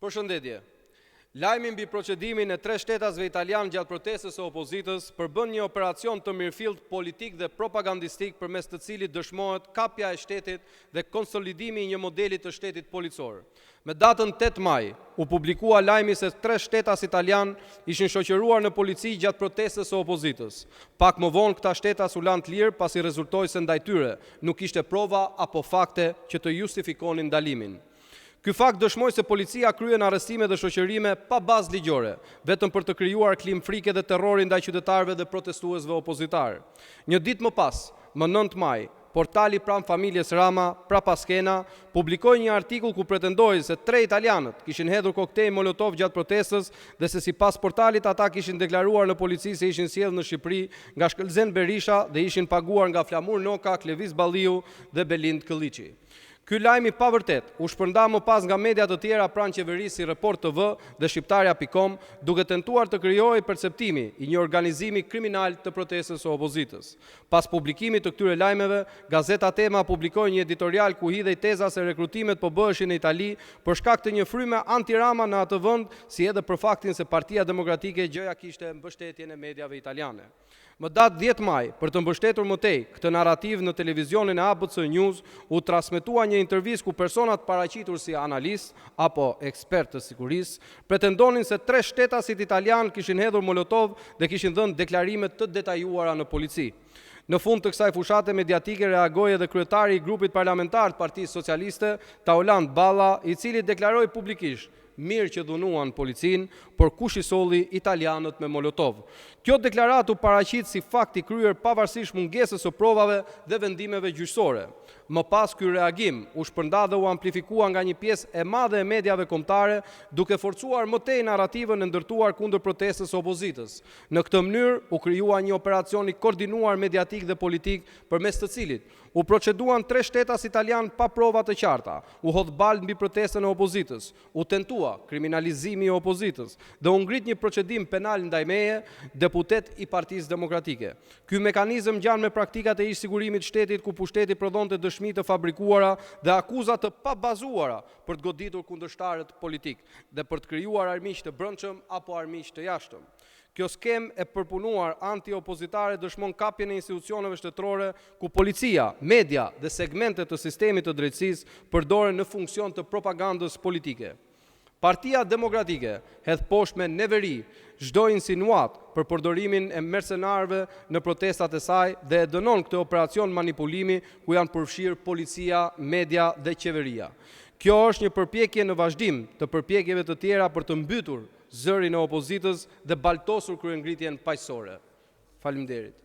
Përshëndetje. Lajmi mbi procedimin e 3 shtetasve italian gjatë protestës së opozitës përbën një operacion të mirëfillt politik dhe propagandistik përmes të cilit dëshmohet kapja e shtetit dhe konsolidimi i një modeli të shtetit policor. Me datën 8 maj u publikua lajmi se 3 shtetas italian ishin shoqëruar në polici gjatë protestës së opozitës. Pak më vonë këta shtetas u lanë të lirë pasi rezultoi se ndaj tyre nuk kishte prova apo fakte që të justifikonin ndalimin. Ky fakt dëshmoi se policia kryen arrestime dhe shoqërime pa bazë ligjore, vetëm për të krijuar klim frike dhe terrori ndaj qytetarëve dhe protestuesve opozitar. Një ditë më pas, më 9 maj, portali pranë familjes Rama, Prapaskena, publikoi një artikull ku pretendoi se 3 italianët kishin hedhur koktejl Molotov gjatë protestës dhe se sipas portalit ata kishin deklaruar në polici se ishin sjellë në Shqipëri nga Shkëlzen Berisha dhe ishin paguar nga Flamur Noka, Klevis Balliu dhe Belind Këlliçi. Ky lajm i pavërtet u shpërnda më pas nga media të tjera pranë qeverisë si Report TV dhe Shqiptarja.com, duke tentuar të krijojë perceptimi i një organizimi kriminal të protestës së opozitës. Pas publikimit të këtyre lajmeve, Gazeta Tema publikoi një editorial ku hidhej teza se rekrutimet po bëheshin në Itali për shkak të një fryme anti-Rama në atë vend, si edhe për faktin se Partia Demokratike gjëja kishte mbështetjen e mediave italiane. Më datë 10 maj, për të mbështetur më tej këtë narrativ në televizionin e ABC News, u transmetua një intervistë ku personat paraqitur si analist apo ekspert të sigurisë pretendonin se 3 shtetasit italian kishin hedhur Molotov dhe kishin dhënë deklarime të detajuara në polici. Në fund të kësaj fushate mediatike reagoi edhe kryetari i grupit parlamentar të Partisë Socialiste, Taoland Balla, i cili deklaroi publikisht: "Mirë që dhunuan policin, por kush i solli italianët me Molotov?" Kjo deklaratë u paraqit si fakt i kryer pavarësisht mungesës së provave dhe vendimeve gjyqësore. Më pas ky reagim u shpërnda dhe u amplifikua nga një pjesë e madhe e mediave kombëtare, duke forcuar më tej narrativën e ndërtuar kundër protestës së opozitës. Në këtë mënyrë u krijua një operacion i koordinuar mediatik dhe politik përmes të cilit u proceduan 3 shtetas italian pa prova të qarta, u hodh balë mbi protestën e opozitës, u tentua kriminalizimi i opozitës dhe u ngrit një procedim penal ndaj meje, deputet i Partisë Demokratike. Ky mekanizëm ngjan me praktikat e ish-sigurimit shtetit ku pushteti prodhonte dëshmi të fabrikuara dhe akuza të pabazuara për të goditur kundërshtarët politik dhe për të krijuar armiq të brendshëm apo armiq të jashtëm. Kjo skem e përpunuar anti-opozitare dëshmon kapjen e institucioneve shtetërore ku policia, media dhe segmentet të sistemit të drejtësisë përdoren në funksion të propagandës politike. Partia Demokratike hedh poshtë me neveri çdo insinuat për përdorimin e mercenarëve në protestat e saj dhe e dënon këtë operacion manipulimi ku janë përfshirë policia, media dhe qeveria. Kjo është një përpjekje në vazhdim të përpjekjeve të tjera për të mbytur zërin e opozitës dhe baltosur kryengritjen paqësore. Faleminderit.